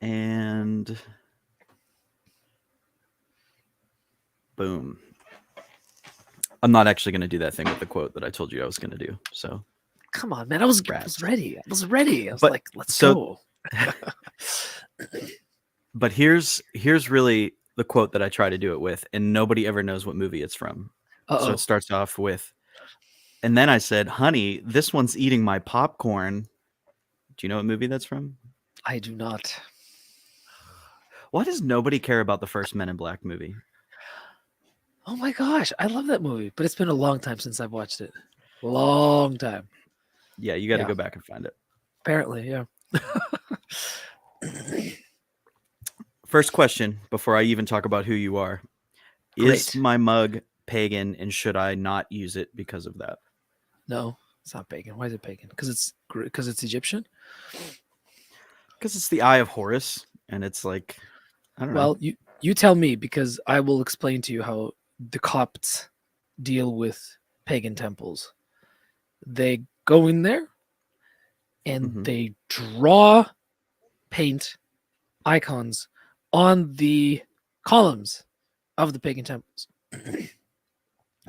And boom. I'm not actually going to do that thing with the quote that I told you I was going to do. So come on, man. I was ready. I was like, let's go. But here's really the quote that I try to do it with, and nobody ever knows what movie it's from. So it starts off with, and then I said, honey, this one's eating my popcorn. Do you know what movie that's from? I do not. Why does nobody care about the first Men in Black movie? Oh my gosh, I love that movie, but it's been a long time since I've watched it. Long time. Yeah, you got to go back and find it. Apparently, yeah. First question, before I even talk about who you are. Great. Is my mug pagan, and should I not use it because of that? No, it's not pagan. Why is it pagan? Because it's Egyptian? Because it's the Eye of Horus, and it's like, I don't know. Well, you tell me, because I will explain to you how the Copts deal with pagan temples. They go in there and they draw paint icons on the columns of the pagan temples.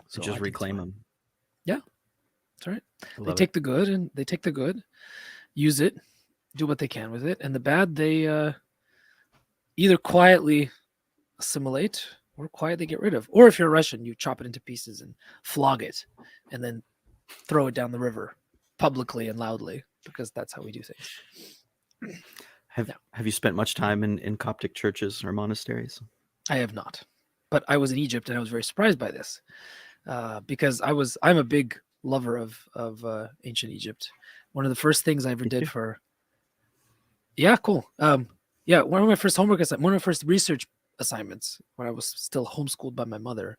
So just reclaim them. Yeah, that's right. They take the good, use it, do what they can with it, and the bad they either quietly assimilate or quietly get rid of. Or if you're Russian, you chop it into pieces and flog it, and then throw it down the river publicly and loudly, because that's how we do things. Have you spent much time in Coptic churches or monasteries? I have not, but I was in Egypt and I was very surprised by this, because I'm a big lover of ancient Egypt. One of the first things I ever did for, cool. One of my first one of my first research assignments when I was still homeschooled by my mother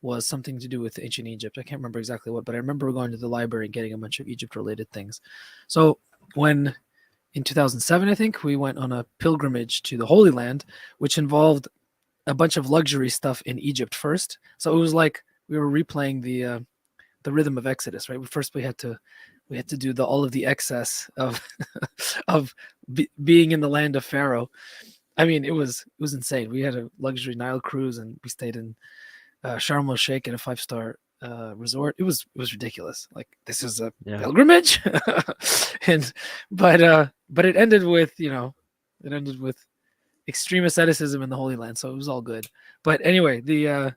was something to do with ancient Egypt. I can't remember exactly what, but I remember going to the library and getting a bunch of Egypt-related things. So when in 2007, I think, we went on a pilgrimage to the Holy Land, which involved a bunch of luxury stuff in Egypt first. So it was like we were replaying the rhythm of Exodus, right? First we had to do all of the excess of being in the land of Pharaoh. I mean, it was insane. We had a luxury Nile cruise, and we stayed in Sharm el Sheikh at a 5-star resort. It was ridiculous. Like, this is a pilgrimage, but it ended with extreme asceticism in the Holy Land, so it was all good. But anyway, I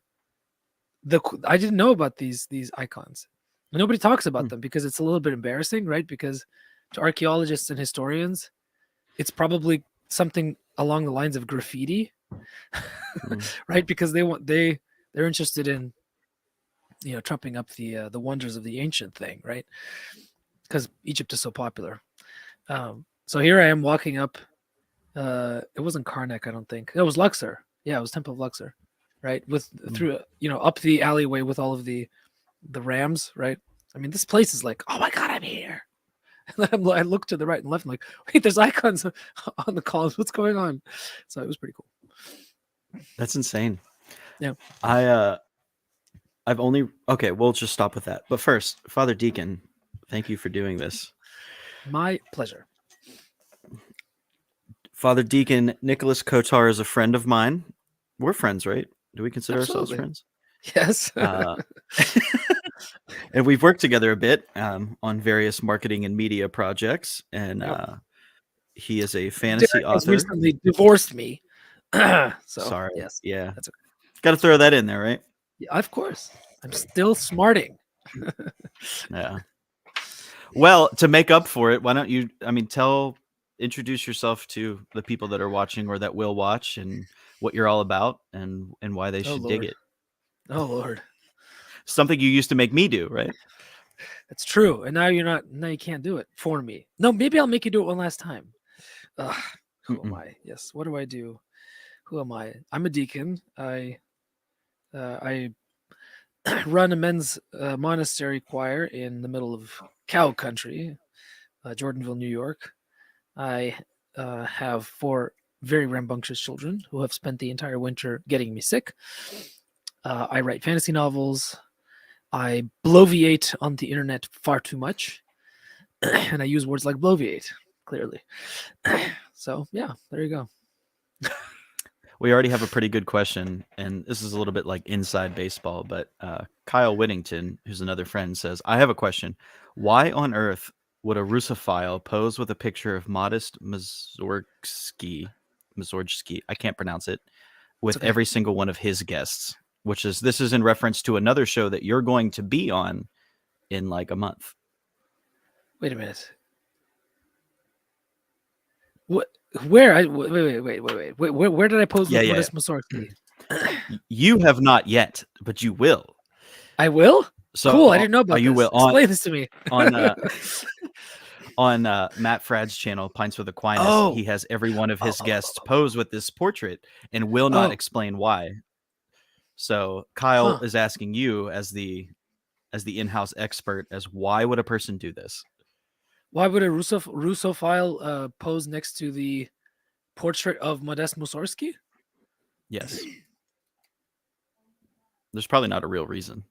didn't know about these icons. Nobody talks about them because it's a little bit embarrassing, right? Because to archaeologists and historians, it's probably something along the lines of graffiti, right? Because they're interested in trumping up the wonders of the ancient thing, right? Because Egypt is so popular. So here I am walking up. It wasn't Karnak, I don't think. It was Luxor. Yeah, it was Temple of Luxor, right? Through up the alleyway with all of the rams, right? I mean, this place is like, oh my God, I'm here. And then I look to the right and left. I'm like, wait, there's icons on the columns. What's going on? So it was pretty cool. That's insane. Yeah. We'll just stop with that. But first, Father Deacon, thank you for doing this. My pleasure. Father Deacon Nicholas Kotar is a friend of mine. We're friends, right? Do we consider ourselves friends? Yes. And we've worked together a bit on various marketing and media projects. And he is a fantasy author. Has recently divorced me. So, sorry. Yes. Yeah. That's okay. Got to throw that in there, right? Yeah, of course. I'm still smarting. Yeah. Well, to make up for it, why don't you, introduce yourself to the people that are watching or that will watch, and what you're all about, and why they should dig it. Oh, Lord. Something you used to make me do, right? That's true. And now you can't do it for me. No, maybe I'll make you do it one last time. Who am I? Yes. What do I do? Who am I? I'm a deacon. I run a men's monastery choir in the middle of cow country, Jordanville, New York. I have 4 very rambunctious children who have spent the entire winter getting me sick. I write fantasy novels. I bloviate on the internet far too much. And I use words like bloviate, clearly. So yeah, there you go. We already have a pretty good question, and this is a little bit like inside baseball, but Kyle Whittington, who's another friend, says, I have a question. Why on earth would a Russophile pose with a picture of Modest Mussorgsky, I can't pronounce it, with Okay. every single one of his guests? This is in reference to another show that you're going to be on in like a month. Wait a minute. What? Where? Wait. Where did I pose with Modest Mussorgsky? You have not yet, but you will. I will? So cool. I didn't know about you this. will Explain this to me. On Matt Frad's channel, Pints with Aquinas, he has every one of his guests pose with this portrait and will not explain why. So Kyle is asking you as the in-house expert as why would a person do this? Why would a Russophile pose next to the portrait of Modest Mussorgsky? Yes. There's probably not a real reason.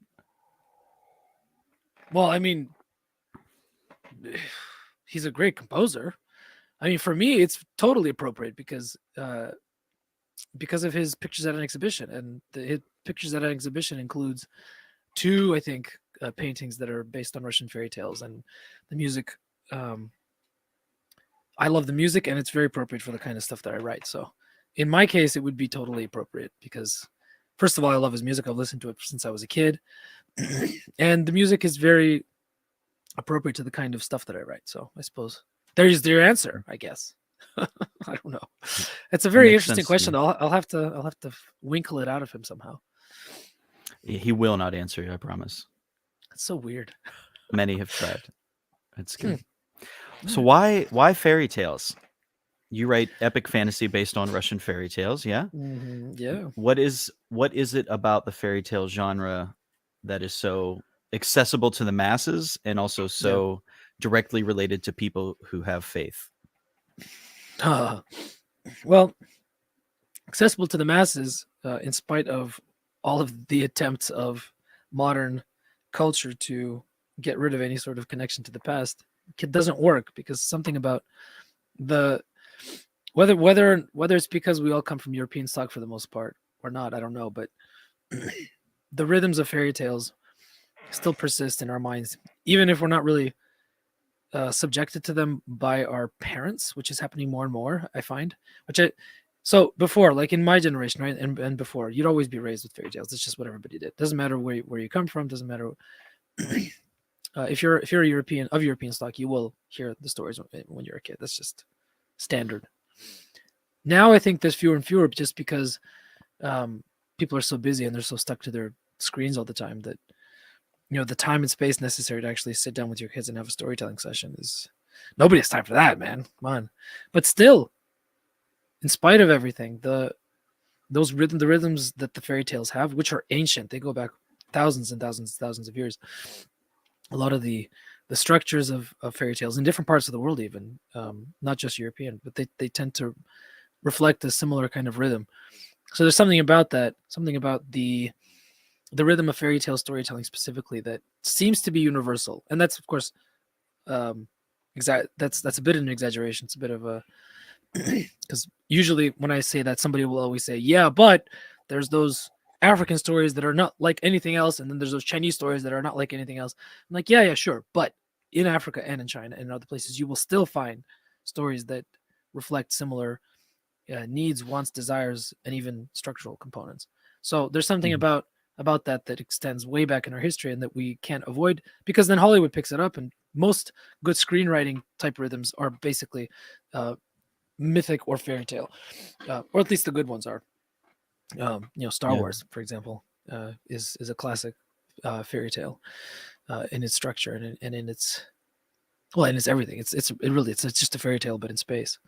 Well, I mean, he's a great composer. I mean, for me, it's totally appropriate because of his pictures at an exhibition, and his pictures at an exhibition includes 2, I think, paintings that are based on Russian fairy tales, and the music. I love the music, and it's very appropriate for the kind of stuff that I write. So, in my case, it would be totally appropriate because, first of all, I love his music. I've listened to it since I was a kid, and the music is very appropriate to the kind of stuff that I write. So, I suppose there's your answer, I guess. I don't know. It's a very interesting question. I'll have to winkle it out of him somehow. He will not answer you, I promise. It's so weird. Many have tried. It's good. So why fairy tales? You write epic fantasy based on Russian fairy tales, yeah? Mm-hmm. Yeah. What is it about the fairy tale genre that is so accessible to the masses and also so directly related to people who have faith? Well, accessible to the masses, in spite of all of the attempts of modern culture to get rid of any sort of connection to the past, it doesn't work because something about the whether it's because we all come from European stock for the most part or not, I don't know, but the rhythms of fairy tales still persist in our minds, even if we're not really subjected to them by our parents, which is happening more and more, I find. So before, like in my generation, right, and before, you'd always be raised with fairy tales. It's just what everybody did. Doesn't matter where you come from. Doesn't matter if you're a European of European stock, you will hear the stories when you're a kid. That's just standard. Now I think there's fewer and fewer just because people are so busy and they're so stuck to their screens all the time that the time and space necessary to actually sit down with your kids and have a storytelling session is nobody has time for that, man. Come on. But still, in spite of everything, the rhythms that the fairy tales have, which are ancient, they go back thousands and thousands and thousands of years. A lot of the structures of fairy tales in different parts of the world, even not just European, but they tend to reflect a similar kind of rhythm. So there's something about that, something about the rhythm of fairy tale storytelling specifically that seems to be universal, and that's of course that's a bit of an exaggeration. It's a bit of a because usually when I say that, somebody will always say, yeah, but there's those African stories that are not like anything else, and then there's those Chinese stories that are not like anything else. I'm like, yeah, sure, but in Africa and in China and in other places, you will still find stories that reflect similar needs, wants, desires, and even structural components. So there's something about that extends way back in our history and that we can't avoid, because then Hollywood picks it up, and most good screenwriting type rhythms are basically mythic or fairy tale, or at least the good ones are. Star Wars, for example, is a classic fairy tale in its structure and in its everything. It's just a fairy tale, but in space.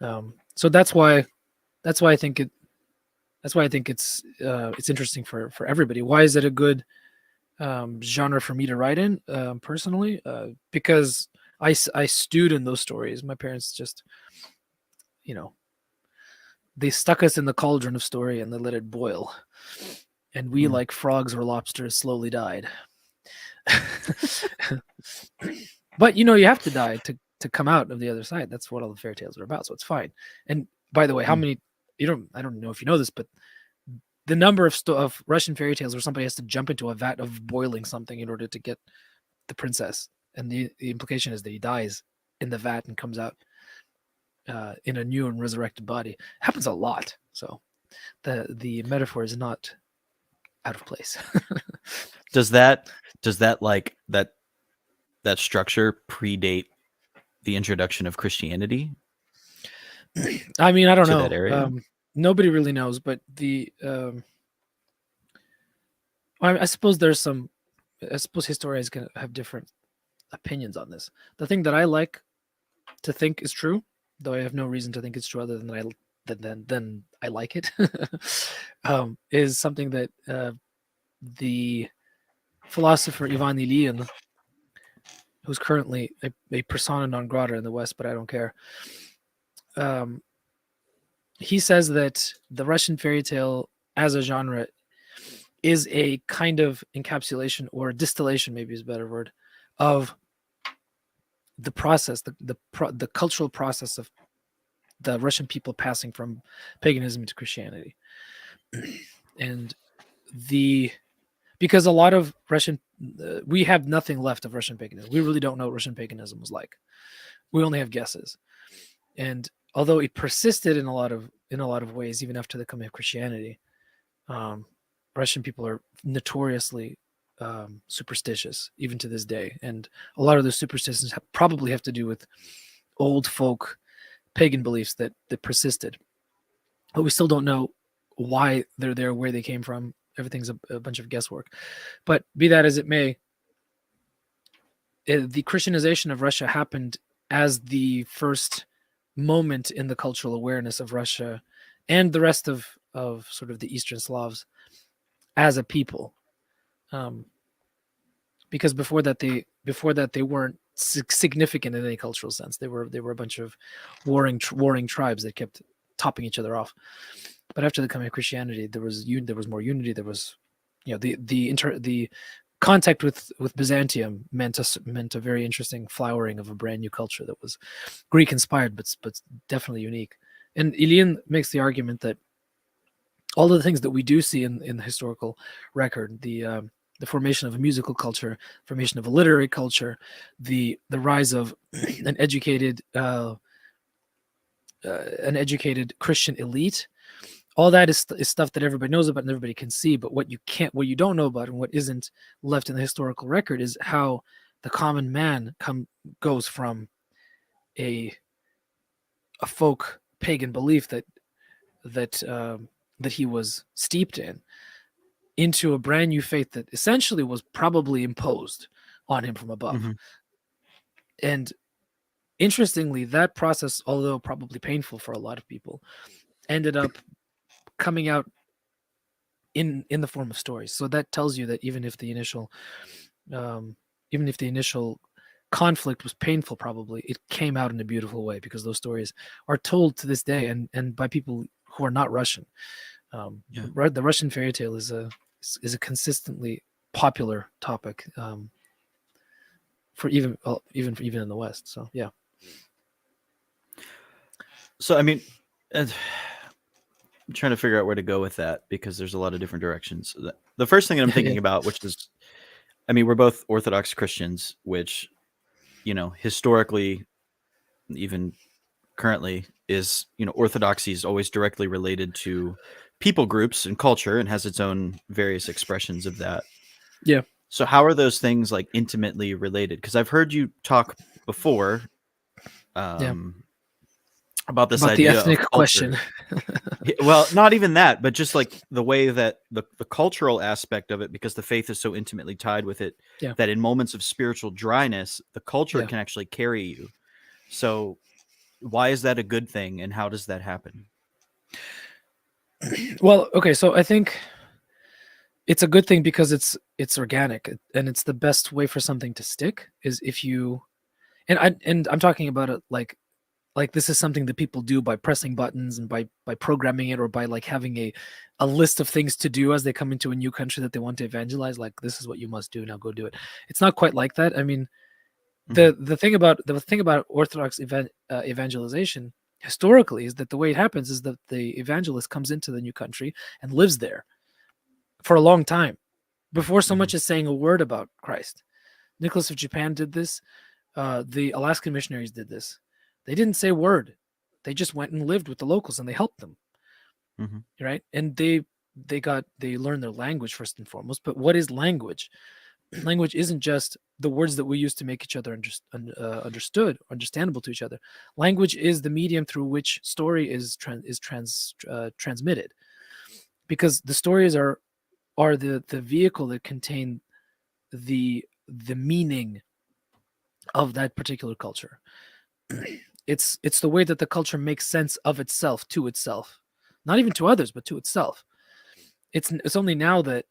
So that's why I think it's interesting for everybody. Why is it a good genre for me to write in personally? Because I stewed in those stories. My parents just, they stuck us in the cauldron of story and they let it boil. And we, like frogs or lobsters, slowly died. But you have to die to come out of the other side. That's what all the fairy tales are about. So it's fine. And by the way, how many? I don't know if you know this, but the number of Russian fairy tales where somebody has to jump into a vat of boiling something in order to get the princess, and the implication is that he dies in the vat and comes out in a new and resurrected body. It happens a lot. So the metaphor is not out of place. Does that like that structure predate the introduction of Christianity? I mean, I don't know. That area? Nobody really knows, but I suppose there's some. I suppose historians can have different opinions on this. The thing that I like to think is true, though I have no reason to think it's true other than that I like it, is something that the philosopher Ivan Ilyin, who's currently a persona non grata in the West, but I don't care. He says that the Russian fairy tale as a genre is a kind of encapsulation or distillation, maybe is a better word, of the process, the cultural process of the Russian people passing from paganism to Christianity. And because a lot of Russian, we have nothing left of Russian paganism. We really don't know what Russian paganism was like. We only have guesses. And although it persisted in a lot of ways, even after the coming of Christianity, Russian people are notoriously superstitious, even to this day. And a lot of those superstitions probably have to do with old folk pagan beliefs that persisted. But we still don't know why they're there, where they came from. Everything's a bunch of guesswork. But be that as it may, the Christianization of Russia happened as the first moment in the cultural awareness of Russia and the rest of sort of the Eastern Slavs as a people. Because before that they weren't significant in any cultural sense. They were a bunch of warring tribes that kept topping each other off. But after the coming of Christianity, there was more unity. There was, the contact with Byzantium meant a very interesting flowering of a brand new culture that was Greek inspired, but definitely unique. And Ilyin makes the argument that all of the things that we do see in the historical record, the formation of a musical culture, formation of a literary culture, the rise of an educated Christian elite, all that is stuff that everybody knows about and everybody can see. But what you don't know about and what isn't left in the historical record is how the common man goes from a folk pagan belief that he was steeped in into a brand new faith that essentially was probably imposed on him from above. Mm-hmm. And interestingly, that process, although probably painful for a lot of people, ended up coming out in the form of stories. So that tells you that even if the initial conflict was painful, probably it came out in a beautiful way, because those stories are told to this day and by people who are not Russian. The Russian fairy tale is a consistently popular topic for even in the West. So yeah. So I mean, I'm trying to figure out where to go with that, because there's a lot of different directions. The first thing that I'm thinking about, which is, I mean, we're both Orthodox Christians, which, historically, even currently, is, Orthodoxy is always directly related to people groups and culture and has its own various expressions of that. Yeah. So how are those things like intimately related? Because I've heard you talk before about this idea the ethnic of question. Well, not even that, but just like the way that the cultural aspect of it, because the faith is so intimately tied with it, that in moments of spiritual dryness, the culture can actually carry you. So why is that a good thing, and how does that happen? Well, okay, so I think it's a good thing because it's organic, and it's the best way for something to stick is if you, and I'm talking about it like this is something that people do by pressing buttons and by programming it, or by like having a list of things to do as they come into a new country that they want to evangelize. Like, this is what you must do, now go do it. It's not quite like that. I mean, The thing about Orthodox evangelization historically is that the way it happens is that the evangelist comes into the new country and lives there for a long time before so much as saying a word about Christ. Nicholas of Japan did this. The Alaskan missionaries did this. They didn't say a word. They just went and lived with the locals and they helped them. Right? And they learned their language first and foremost. But what is language? Language isn't just the words that we use to make each other understood, understandable to each other. Language is the medium through which story is transmitted, because the stories are the vehicle that contain the meaning of that particular culture. It's the way that the culture makes sense of itself to itself, not even to others, but to itself. It's only now that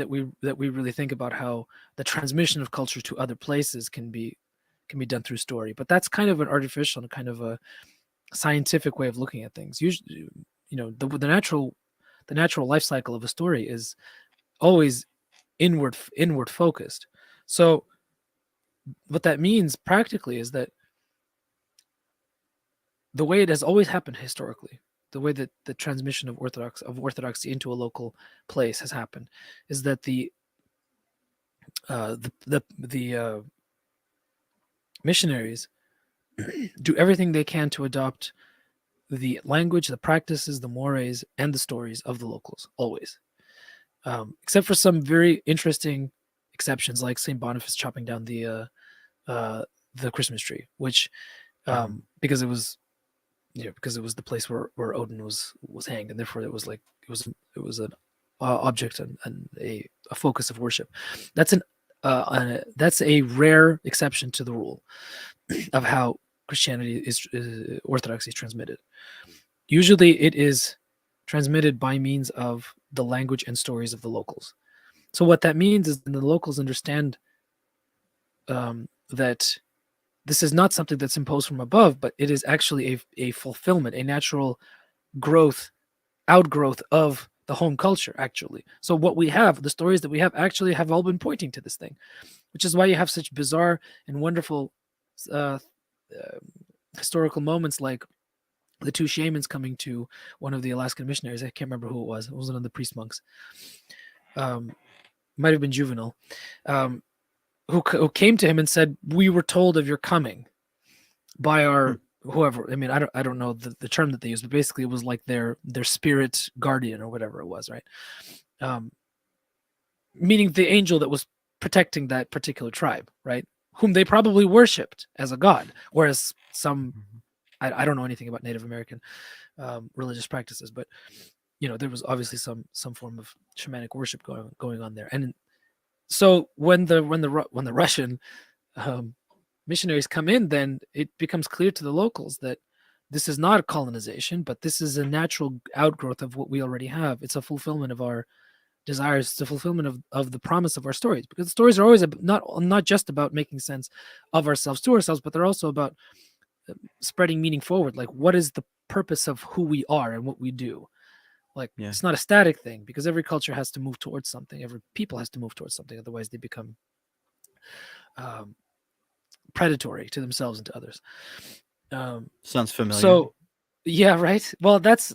we really think about how the transmission of culture to other places can be done through story. But that's kind of an artificial and kind of a scientific way of looking at things. Usually, the natural life cycle of a story is always inward focused. So what that means practically is that the way it has always happened historically, the way that the transmission of orthodoxy into a local place has happened, is that the missionaries do everything they can to adopt the language, the practices, the mores, and the stories of the locals, always. Except for some very interesting exceptions, like St. Boniface chopping down the Christmas tree, which because it was the place where Odin was hanged, and therefore it was an object and a focus of worship. That's a rare exception to the rule of how Christianity Orthodoxy is transmitted. Usually, it is transmitted by means of the language and stories of the locals. So what that means is the locals understand that this is not something that's imposed from above, but it is actually a fulfillment, a natural outgrowth of the home culture, actually. So what we have, the stories that we have, actually have all been pointing to this thing, which is why you have such bizarre and wonderful historical moments, like the two shamans coming to one of the Alaskan missionaries. I can't remember who it was. It wasn't one of the priest monks. Might have been Juvenal. Who came to him and said, "We were told of your coming by our whoever." I mean, I don't know the term that they used, but basically it was like their spirit guardian or whatever it was, right? Meaning the angel that was protecting that particular tribe, right? Whom they probably worshipped as a god, whereas some, I don't know anything about Native American religious practices, but there was obviously some form of shamanic worship going on there. And so when the Russian missionaries come in, then it becomes clear to the locals that this is not a colonization, but this is a natural outgrowth of what we already have. It's a fulfillment of our desires. It's a fulfillment of the promise of our stories, because the stories are always not just about making sense of ourselves to ourselves, but they're also about spreading meaning forward. Like, what is the purpose of who we are and what we do? Like, it's not a static thing, because every culture has to move towards something. Every people has to move towards something. Otherwise they become predatory to themselves and to others. Sounds familiar. So, yeah, right. Well, that's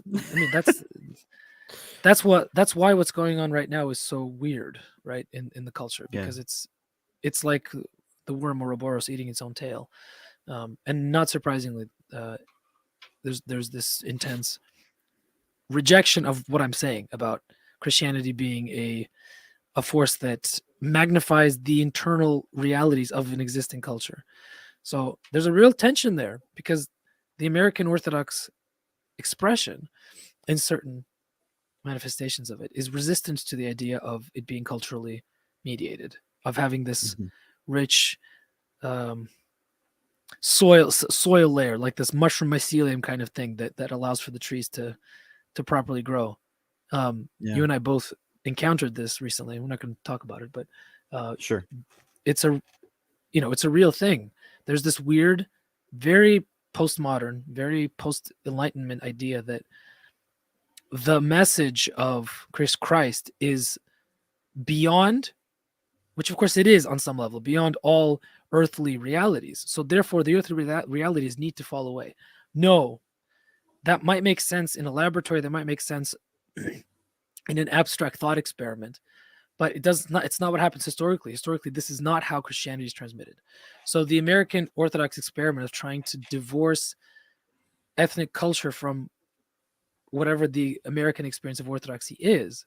why what's going on right now is so weird, right? In the culture, because it's like the worm Ouroboros eating its own tail. And not surprisingly, there's this intense rejection of what I'm saying about Christianity being a force that magnifies the internal realities of an existing culture. So there's a real tension there, because the American Orthodox expression in certain manifestations of it is resistant to the idea of it being culturally mediated, of having this rich soil layer, like this mushroom mycelium kind of thing that allows for the trees to properly grow. You and I both encountered this recently. We're not going to talk about it, but sure, it's a real thing. There's this weird, very postmodern, very post-enlightenment idea that the message of Christ is beyond which of course it is on some level, beyond all earthly realities. So therefore, the earthly realities need to fall away. No, that might make sense in a laboratory. That might make sense in an abstract thought experiment, but it's not what happens historically. Historically, this is not how Christianity is transmitted. So the American Orthodox experiment of trying to divorce ethnic culture from whatever the American experience of Orthodoxy is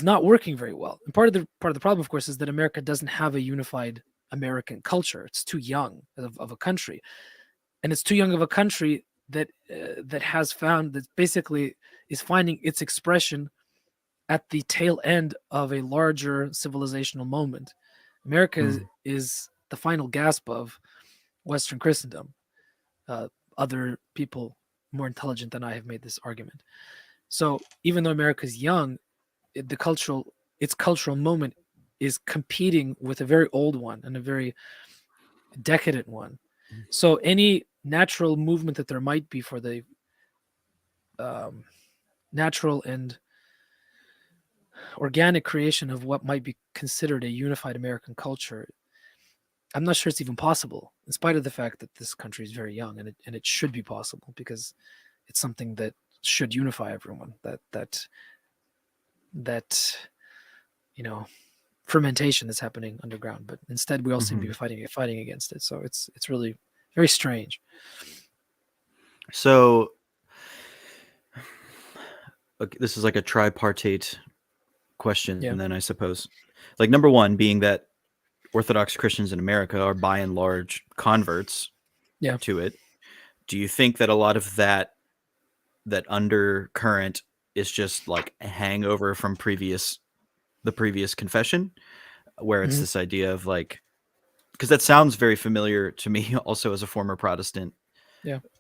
not working very well. And part of the problem, of course, is that America doesn't have a unified American culture. It's too young of a country, and it's too young of a country that has found that basically is finding its expression at the tail end of a larger civilizational moment. America is the final gasp of Western Christendom. Other people more intelligent than I have made this argument. So even though America is young, its cultural moment is competing with a very old one and a very decadent one. So any natural movement that there might be for the natural and organic creation of what might be considered a unified American culture, I'm not sure it's even possible, in spite of the fact that this country is very young, and it should be possible because it's something that should unify everyone. That fermentation that's happening underground, but instead we all seem to be fighting against it. So it's really very strange. So this is like a tripartite question, and then I suppose, like, number one being that Orthodox Christians in America are by and large converts to it. Do you think that a lot of that undercurrent is just like a hangover from the previous confession, where it's this idea of like, because that sounds very familiar to me also as a former Protestant,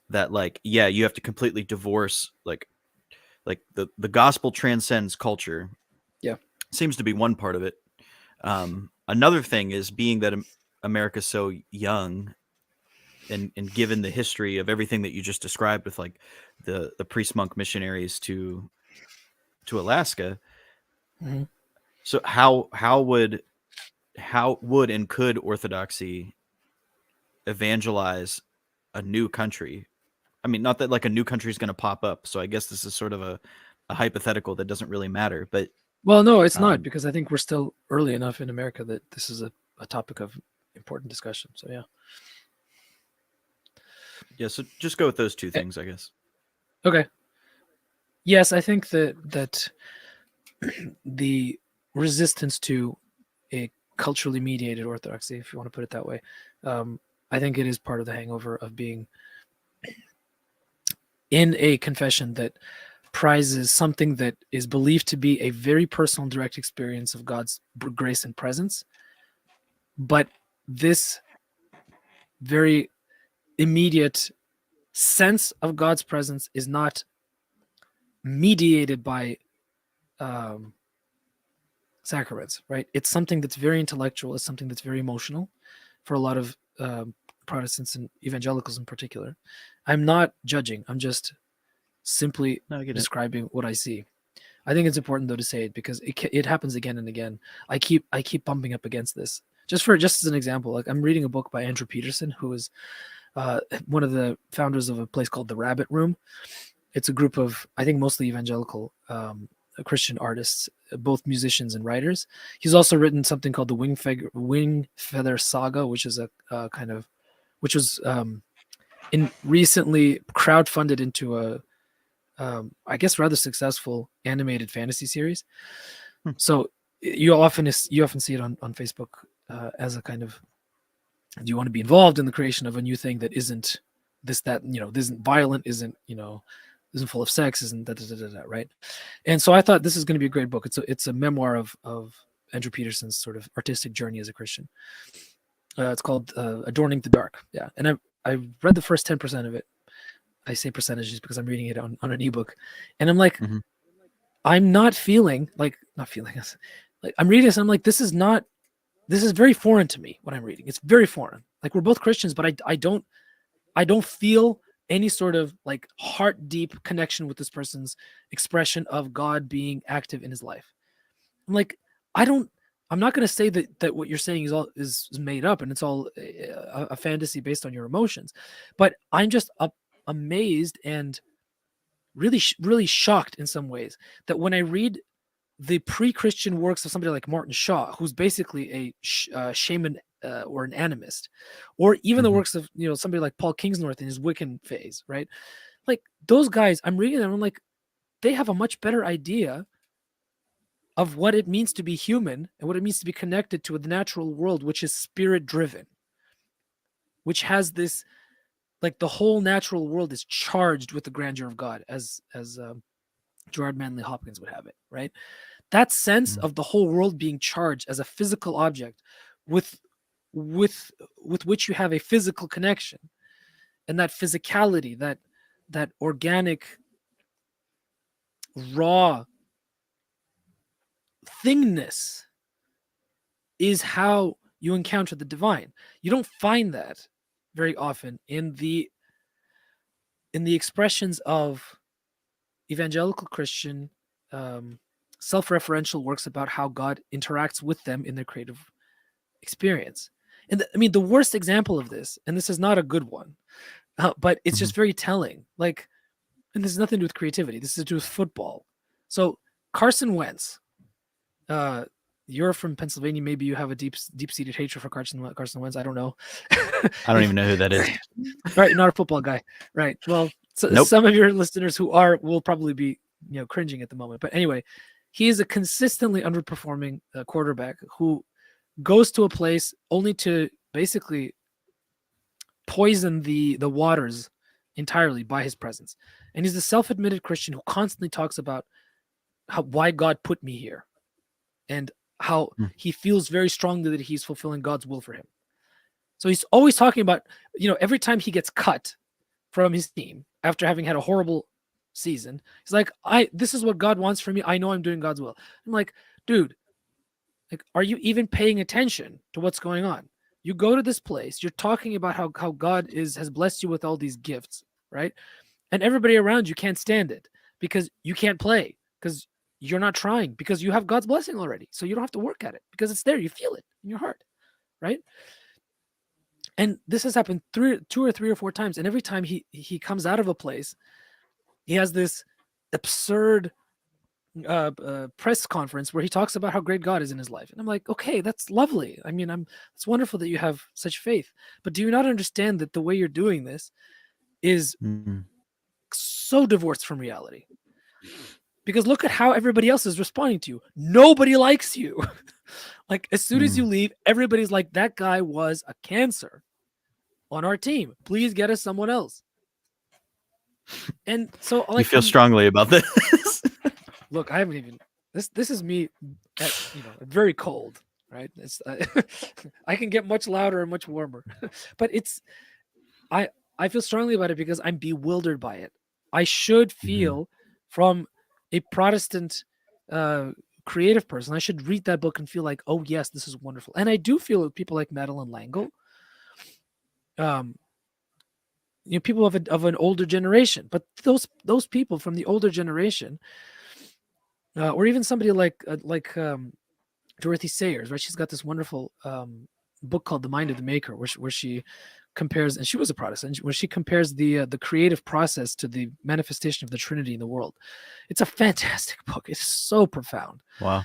that like, you have to completely divorce like the gospel transcends culture. Seems to be one part of it. Another thing is being that America's so young, and given the history of everything that you just described with like the priest monk missionaries to Alaska. So how would and could Orthodoxy evangelize a new country? I mean, not that like a new country is going to pop up. So I guess this is sort of a hypothetical that doesn't really matter. But well, no, it's not, because I think we're still early enough in America that this is a topic of important discussion. So so just go with those two things, I guess. Okay. Yes, I think that the resistance to a culturally mediated orthodoxy, if you want to put it that way, I think it is part of the hangover of being in a confession that prizes something that is believed to be a very personal, direct experience of God's grace and presence. But this very immediate sense of God's presence is not mediated by sacraments, right? It's something that's very intellectual. It's something that's very emotional for a lot of Protestants and evangelicals in particular. I'm not judging. I'm just simply describing what I see. I think it's important though to say it, because it happens again and again. I keep bumping up against this. Just as an example, like I'm reading a book by Andrew Peterson, who is one of the founders of a place called the Rabbit Room. It's a group of, I think, mostly evangelical Christian artists, both musicians and writers. He's also written something called the Wing Feather Saga, which is which was recently crowdfunded into a I guess rather successful animated fantasy series. So you often see it on Facebook as a kind of, do you want to be involved in the creation of a new thing that isn't this, that, isn't violent, isn't full of sex, isn't that, right? And so I thought this is going to be a great book. It's a memoir of Andrew Peterson's sort of artistic journey as a Christian. It's called Adorning the Dark. Yeah. And I read the first 10% of it. I say percentages because I'm reading it on an ebook, and I'm like, I'm not feeling like I'm reading this. And I'm like, this is very foreign to me. What I'm reading, it's very foreign. Like, we're both Christians, but I don't feel any sort of like heart deep connection with this person's expression of God being active in his life. I'm like, I don't I'm not going to say that what you're saying is made up and it's all a fantasy based on your emotions, but I'm just amazed and really shocked in some ways that when I read the pre-Christian works of somebody like Martin Shaw, who's basically a shaman or an animist, or even the works of somebody like Paul Kingsnorth in his Wiccan phase, right? Like those guys, I'm reading them, I'm like, they have a much better idea of what it means to be human and what it means to be connected to the natural world, which is spirit driven, which has this, like the whole natural world is charged with the grandeur of God, as Gerard Manley Hopkins would have it, right? That sense of the whole world being charged as a physical object with which you have a physical connection, and that physicality, that organic raw thingness is how you encounter the divine. You don't find that very often in the expressions of evangelical Christian self-referential works about how God interacts with them in their creative experience. And the worst example of this, and this is not a good one, but it's just very telling. Like, and this has nothing to do with creativity. This is to do with football. So Carson Wentz, you're from Pennsylvania. Maybe you have a deep-seated hatred for Carson Wentz. I don't know. I don't even know who that is. Right, you're not a football guy. Right. Well, so Nope. Some of your listeners who are will probably be cringing at the moment. But anyway, he is a consistently underperforming quarterback who goes to a place only to basically poison the waters entirely by his presence. And he's a self-admitted Christian who constantly talks about why God put me here, and how he feels very strongly that he's fulfilling God's will for him. So he's always talking about, every time he gets cut from his team after having had a horrible season, he's like, this is what God wants from me. I know I'm doing God's will. I'm like, dude, like, are you even paying attention to what's going on? You go to this place, you're talking about how God has blessed you with all these gifts, right? And everybody around you can't stand it because you can't play, because you're not trying, because you have God's blessing already. So you don't have to work at it because it's there. You feel it in your heart, right? And this has happened 2 or 3 or 4 times. And every time he comes out of a place, he has this absurd press conference where he talks about how great God is in his life. And I'm like, okay, that's lovely. I mean, it's wonderful that you have such faith, but do you not understand that the way you're doing this is so divorced from reality? Because look at how everybody else is responding to you. Nobody likes you. Like, as soon as you leave, everybody's like, that guy was a cancer on our team. Please get us someone else. And so, like, you feel strongly about this. Look, I haven't even. This is me at very cold, right? It's I can get much louder and much warmer, but I feel strongly about it because I'm bewildered by it. I should feel from a Protestant creative person, I should read that book and feel like, oh yes, this is wonderful. And I do feel with people like Madeline L'Engle, people of an older generation. But those people from the older generation, or even somebody like Dorothy Sayers, right? She's got this wonderful book called The Mind of the Maker, where she compares, and she was a Protestant, where she compares the creative process to the manifestation of the Trinity in the world. It's a fantastic book. It's so profound. Wow.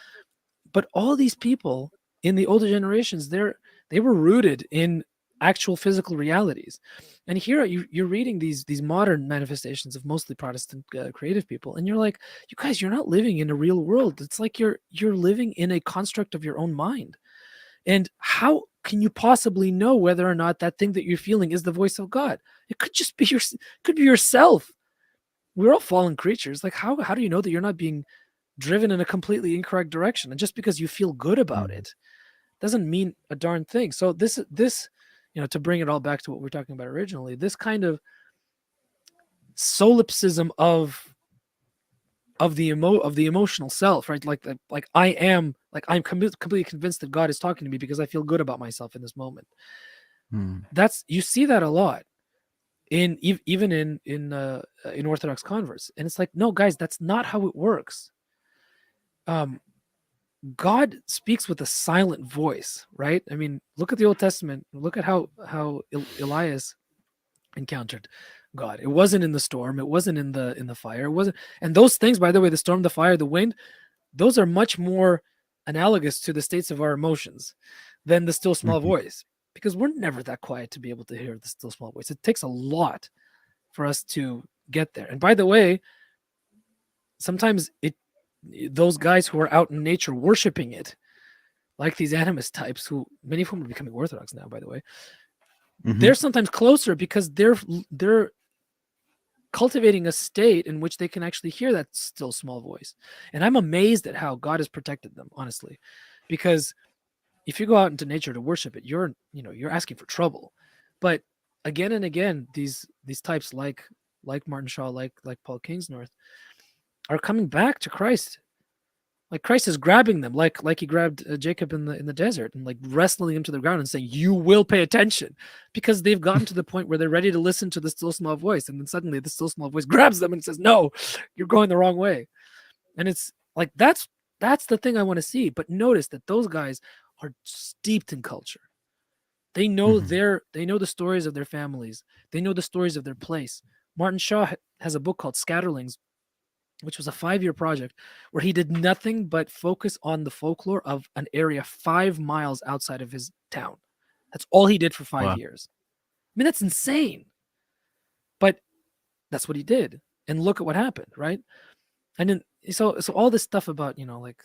But all these people in the older generations, they were rooted in actual physical realities. And here you're reading these modern manifestations of mostly Protestant creative people, and you're like, you guys, you're not living in a real world. It's like you're living in a construct of your own mind. And how can you possibly know whether or not that thing that you're feeling is the voice of God? It could just be could be yourself. We're all fallen creatures. Like, how do you know that you're not being driven in a completely incorrect direction? And just because you feel good about it doesn't mean a darn thing. So this to bring it all back to what we were talking about originally, this kind of solipsism of the emotional self, right? Like I'm completely convinced that God is talking to me because I feel good about myself in this moment. That's, you see that a lot even in Orthodox converts, and it's like, no, guys, that's not how it works. God speaks with a silent voice, right? I mean, look at the Old Testament. Look at how Elias encountered God. It wasn't in the storm. It wasn't in the fire. It wasn't. And those things, by the way, the storm, the fire, the wind, those are much more analogous to the states of our emotions than the still small voice, because we're never that quiet to be able to hear the still small voice. It takes a lot for us to get there. And by the way, sometimes those guys who are out in nature worshiping it, like these animist types, who many of whom are becoming Orthodox now, by the way, they're sometimes closer because they're cultivating a state in which they can actually hear that still small voice. And I'm amazed at how God has protected them, honestly, because if you go out into nature to worship it, you're asking for trouble. But again and again, these types like Martin Shaw, like Paul Kingsnorth, are coming back to Christ. Like Christ is grabbing them, like he grabbed Jacob in the desert, and like wrestling him to the ground and saying, "You will pay attention," because they've gotten to the point where they're ready to listen to the still small voice, and then suddenly the still small voice grabs them and says, "No, you're going the wrong way." And it's like that's the thing I want to see. But notice that those guys are steeped in culture. They know they know the stories of their families. They know the stories of their place. Martin Shaw has a book called Scatterlings, which was a 5-year project where he did nothing but focus on the folklore of an area 5 miles outside of his town. That's all he did for 5 years. I mean, that's insane. But that's what he did. And look at what happened, right? And then so all this stuff about, like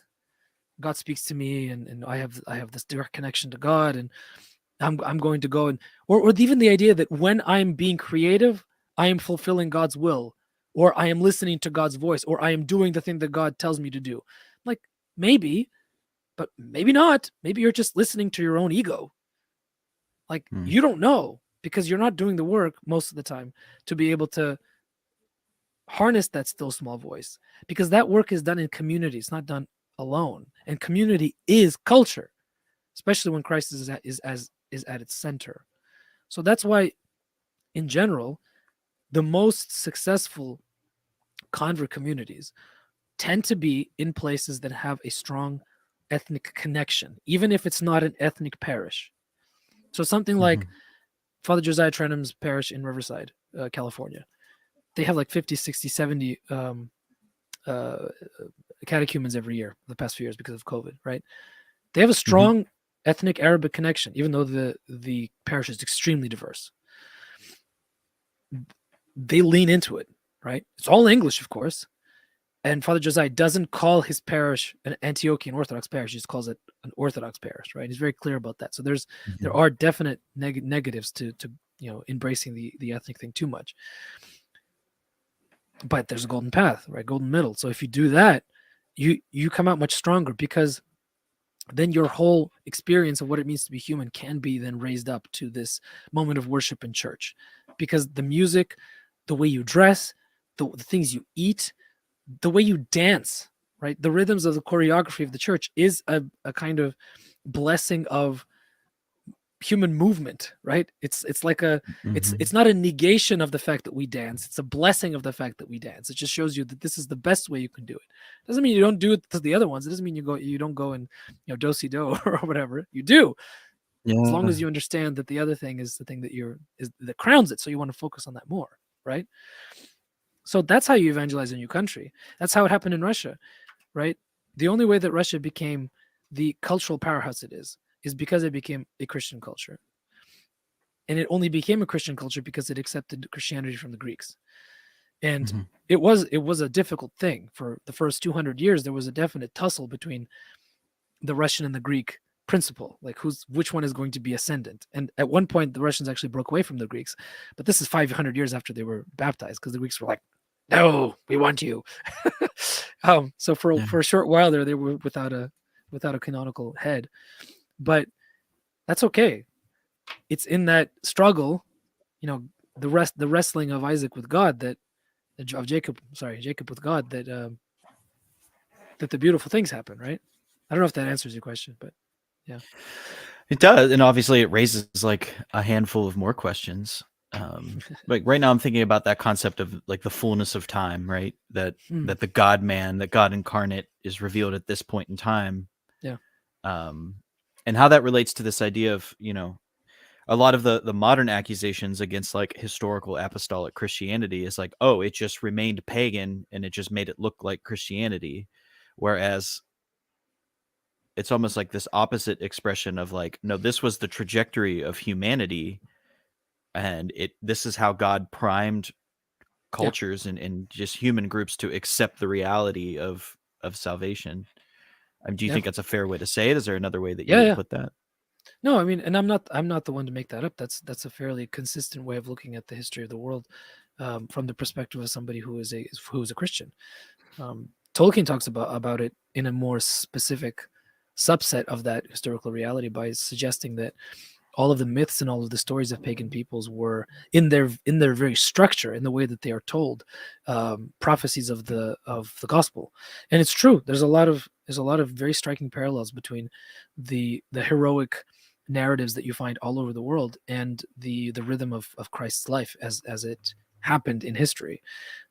God speaks to me and I have this direct connection to God, and I'm going to go, and or even the idea that when I'm being creative, I am fulfilling God's will, or I am listening to God's voice, or I am doing the thing that God tells me to do. Like, maybe, but maybe not. Maybe you're just listening to your own ego. Like, you don't know, because you're not doing the work most of the time to be able to harness that still small voice, because that work is done in community. It's not done alone. And community is culture, especially when Christ is at its center. So that's why, in general, the most successful convert communities tend to be in places that have a strong ethnic connection, even if it's not an ethnic parish. So something like Father Josiah Trenham's parish in Riverside, California, they have like 50, 60, 70 catechumens every year the past few years because of COVID, right? They have a strong ethnic Arabic connection, even though the parish is extremely diverse. They lean into it, right? It's all English, of course. And Father Josiah doesn't call his parish an Antiochian Orthodox parish. He just calls it an Orthodox parish, right? He's very clear about that. So there are definite negatives to embracing the ethnic thing too much. But there's a golden path, right? Golden middle. So if you do that, you come out much stronger, because then your whole experience of what it means to be human can be then raised up to this moment of worship in church, because the music, the way you dress, the things you eat, the way you dance, right? The rhythms of the choreography of the church is a kind of blessing of human movement, right? It's like it's not a negation of the fact that we dance. It's a blessing of the fact that we dance. It just shows you that this is the best way you can do it. Doesn't mean you don't do it to the other ones. It doesn't mean you don't go and do-si-do or whatever. You do. As long as you understand that the other thing is the thing that crowns it. So you want to focus on that more, right? So that's how you evangelize a new country. That's how it happened in Russia, right? The only way that Russia became the cultural powerhouse it is because it became a Christian culture. And it only became a Christian culture because it accepted Christianity from the Greeks. And it was a difficult thing. For the first 200 years, there was a definite tussle between the Russian and the Greek principle, like which one is going to be ascendant. And at one point, the Russians actually broke away from the Greeks, but this is 500 years after they were baptized, because the Greeks were like, "No, we want you." So for a short while there, they were without a canonical head, but that's okay. It's in that struggle, the wrestling of Isaac with God, Jacob with God, that the beautiful things happen, right? I don't know if that answers your question, but yeah, it does. And obviously it raises like a handful of more questions. Like right now I'm thinking about that concept of like the fullness of time, right? That the God man, that God incarnate is revealed at this point in time. and how that relates to this idea of, a lot of the modern accusations against like historical apostolic Christianity is like, oh, it just remained pagan and it just made it look like Christianity, whereas it's almost like this opposite expression of like, no, this was the trajectory of humanity, and this is how God primed cultures and just human groups to accept the reality of salvation. Do you think that's a fair way to say it? Is there another way that you would put that? No, I mean, and I'm not the one to make that up. That's a fairly consistent way of looking at the history of the world, from the perspective of somebody who is a Christian. Tolkien talks about it in a more specific subset of that historical reality by suggesting that all of the myths and all of the stories of pagan peoples were in their very structure, in the way that they are told, prophecies of the gospel. And it's true. There's a lot of very striking parallels between the heroic narratives that you find all over the world and the rhythm of Christ's life as it happened in history.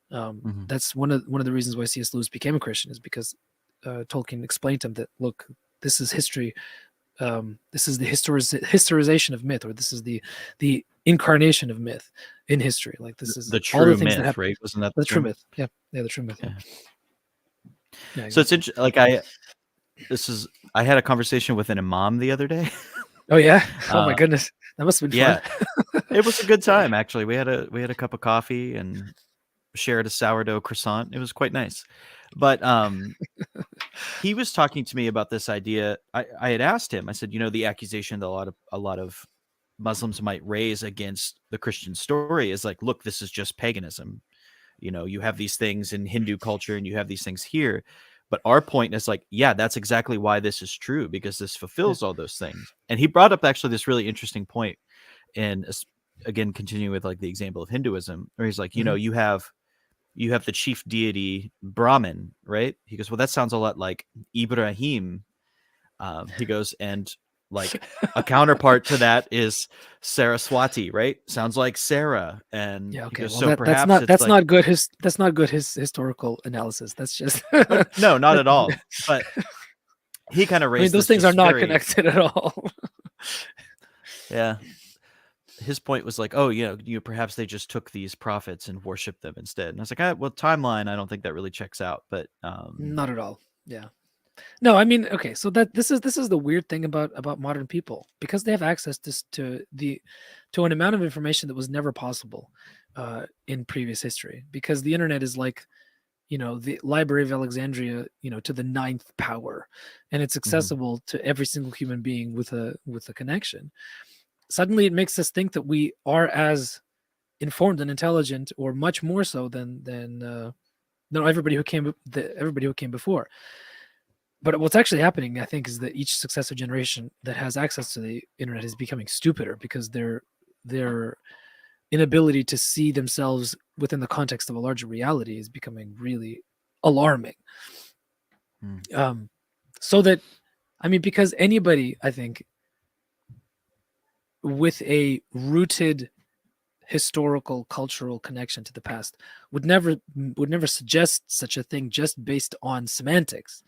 That's one of the reasons why C.S. Lewis became a Christian, is because Tolkien explained to him that, look, this is history. This is the historization of myth, or this is the incarnation of myth in history. Like, this is the true myth, right? Wasn't that the true myth? Yeah, the true myth. Yeah. Yeah, so it's interesting. Like I had a conversation with an imam the other day. Oh yeah. Oh my goodness, that must have been fun. It was a good time, actually. We had a cup of coffee and shared a sourdough croissant. It was quite nice. But he was talking to me about this idea. I had asked him, I said, the accusation that a lot of Muslims might raise against the Christian story is like, look, this is just paganism. You have these things in Hindu culture and you have these things here. But our point is like, yeah, that's exactly why this is true, because this fulfills all those things. And he brought up actually this really interesting point. And again, continuing with like the example of Hinduism, where he's like, you have the chief deity Brahman, right? He goes, well, that sounds a lot like Ibrahim. He goes, and like a counterpart to that is Saraswati, right? Sounds like Sarah. And yeah, okay. goes, Well, so perhaps that's not good. That's not good. His historical analysis. That's just no, not at all. But he kind of raised. those things are not connected at all. Yeah. His point was like, oh, perhaps they just took these prophets and worshiped them instead. And I was like, well, timeline, I don't think that really checks out. But not at all. Yeah. No, I mean, okay, so this is the weird thing about modern people, because they have access to an amount of information that was never possible in previous history, because the internet is like, the Library of Alexandria, to the 9th power, and it's accessible to every single human being with a connection. Suddenly it makes us think that we are as informed and intelligent, or much more so than everybody who came before. But what's actually happening, I think, is that each successive generation that has access to the internet is becoming stupider, because their inability to see themselves within the context of a larger reality is becoming really alarming. So that, I mean, because anybody, I think, with a rooted historical cultural connection to the past would never suggest such a thing just based on semantics,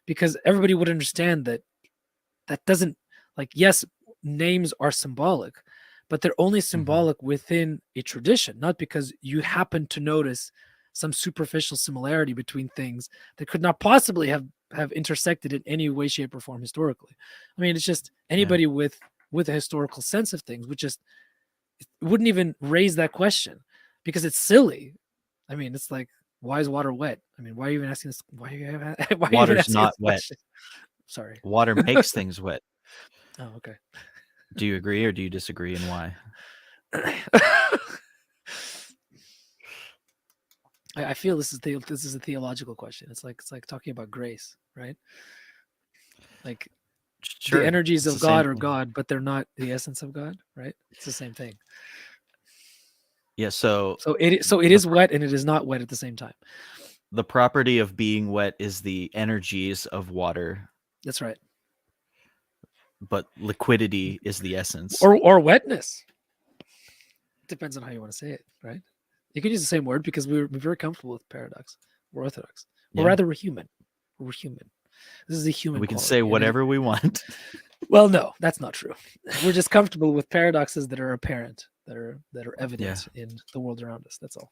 because everybody would understand that doesn't, like, yes, names are symbolic, but they're only symbolic within a tradition, not because you happen to notice some superficial similarity between things that could not possibly have intersected in any way, shape, or form historically. I mean, it's just anybody with a historical sense of things wouldn't even raise that question, because it's silly. I mean, it's like, why is water wet? I mean, why are you even asking this? Water's not wet. Sorry. Water makes things wet. Oh, okay. Do you agree or do you disagree, and why? I feel this is a theological question. It's like talking about grace, right? Like, sure, the energies of God are God, but they're not the essence of God, right? It's the same thing. Yeah, so it is wet and it is not wet at the same time. The property of being wet is the energies of water. That's right. But liquidity is the essence. Or wetness. Depends on how you want to say it, right? You can use the same word, because we're very comfortable with paradox. We're Orthodox. Or rather, we're human. We're human. This is a human We can quality. say whatever we want. Well, no, that's not true. We're just comfortable with paradoxes that are apparent, that are evident in the world around us. That's all.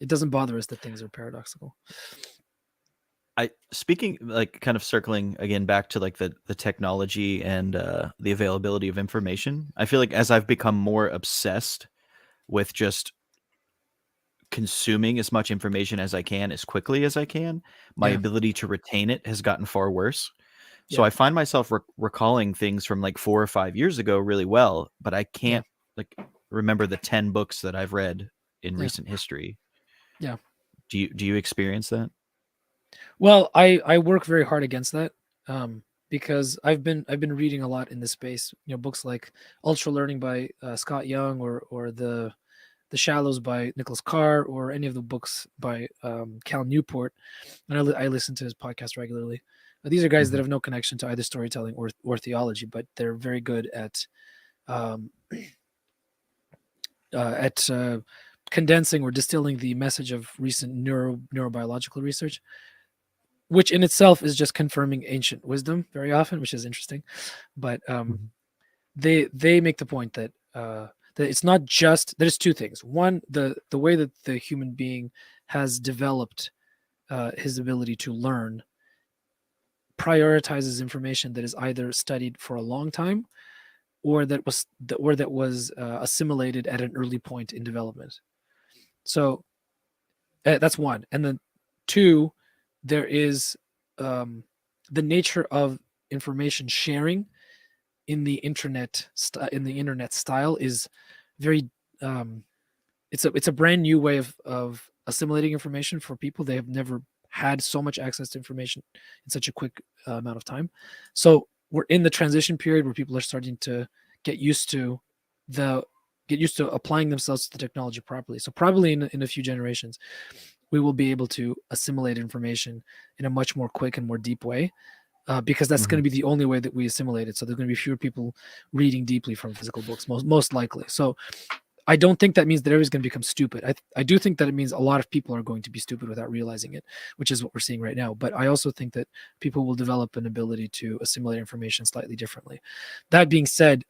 It doesn't bother us that things are paradoxical. Speaking, like, kind of circling again back to like the technology and the availability of information. I feel like as I've become more obsessed with just consuming as much information as I can as quickly as I can, my ability to retain it has gotten far worse. So I find myself recalling things from like 4 or 5 years ago really well, but I can't like remember the 10 books that I've read in recent history. Yeah. Do you experience that? Well, I work very hard against that, because I've been reading a lot in this space. Books like Ultra Learning by Scott Young, or the Shallows by Nicholas Carr, or any of the books by Cal Newport, and I listen to his podcast regularly. These are guys that have no connection to either storytelling or theology, but they're very good at condensing or distilling the message of recent neurobiological research, which in itself is just confirming ancient wisdom very often, which is interesting. But they make the point that that it's not just, there's two things. One, the way that the human being has developed his ability to learn prioritizes information that is either studied for a long time or that was assimilated at an early point in development. So that's one. And then two, there is the nature of information sharing in the internet style is very it's a brand new way of assimilating information for people. They have never had so much access to information in such a quick amount of time. So we're in the transition period where people are starting to get used to applying themselves to the technology properly. So probably in a few generations, we will be able to assimilate information in a much more quick and more deep way, because that's going to be the only way that we assimilate it. So there's going to be fewer people reading deeply from physical books, most likely. So I don't think that means that everybody's going to become stupid. I do think that it means a lot of people are going to be stupid without realizing it, which is what we're seeing right now. But I also think that people will develop an ability to assimilate information slightly differently. That being said,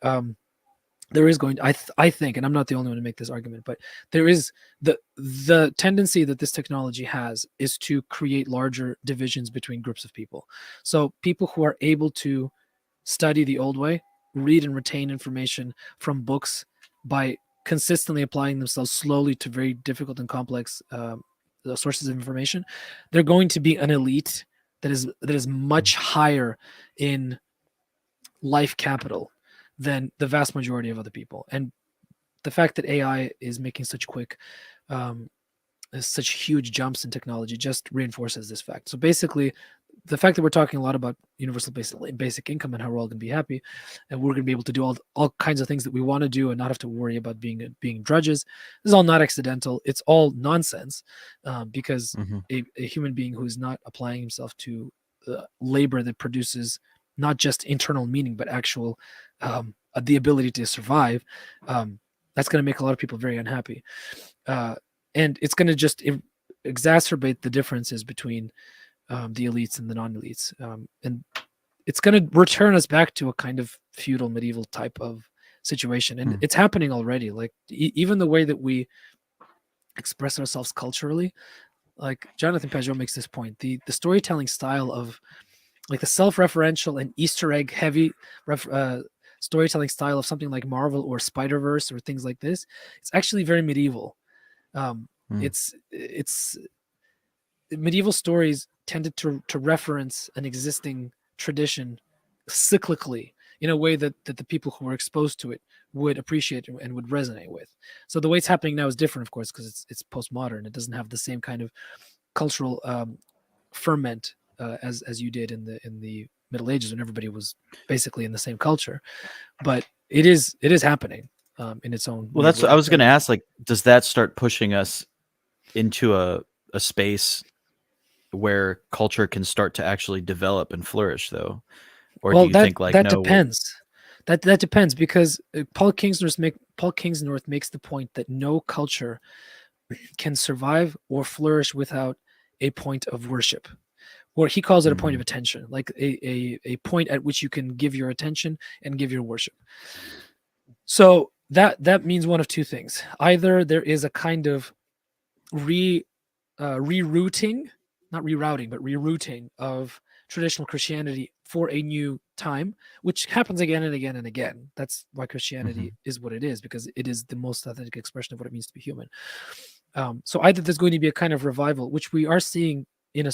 there is going to, I think, and I'm not the only one to make this argument, but there is the tendency that this technology has is to create larger divisions between groups of people. So people who are able to study the old way, read and retain information from books by consistently applying themselves slowly to very difficult and complex sources of information, they're going to be an elite that is much higher in life capital than the vast majority of other people. And the fact that AI is making such such huge jumps in technology just reinforces this fact. So basically, the fact that we're talking a lot about universal basic income and how we're all going to be happy, and we're going to be able to do all kinds of things that we want to do and not have to worry about being drudges, this is all not accidental. It's all nonsense, because a human being who is not applying himself to labor that produces not just internal meaning but actual the ability to survive, that's going to make a lot of people very unhappy, and it's going to just exacerbate the differences between the elites and the non-elites, and it's going to return us back to a kind of feudal medieval type of situation. And it's happening already. Like even the way that we express ourselves culturally, like Jonathan Pajot makes this point, the storytelling style of like the self-referential and Easter egg heavy storytelling style of something like Marvel or Spider-Verse or things like this, it's actually very medieval. It's medieval stories tended to reference an existing tradition cyclically in a way that the people who were exposed to it would appreciate and would resonate with. So the way it's happening now is different, of course, because it's postmodern. It doesn't have the same kind of cultural ferment as you did in the Middle Ages when everybody was basically in the same culture. But it is happening in its own. Well, that's what I was going to ask. Like, does that start pushing us into a space where culture can start to actually develop and flourish, though? Or do you think like that depends? That depends, because Paul Kingsnorth makes the point that no culture can survive or flourish without a point of worship. or he calls it a point of attention, like a point at which you can give your attention and give your worship. So that means one of two things. Either there is a kind of rerouting, not rerouting, but rerouting of traditional Christianity for a new time, which happens again and again and again. That's why Christianity is what it is, because it is the most authentic expression of what it means to be human. So either there's going to be a kind of revival, which we are seeing to a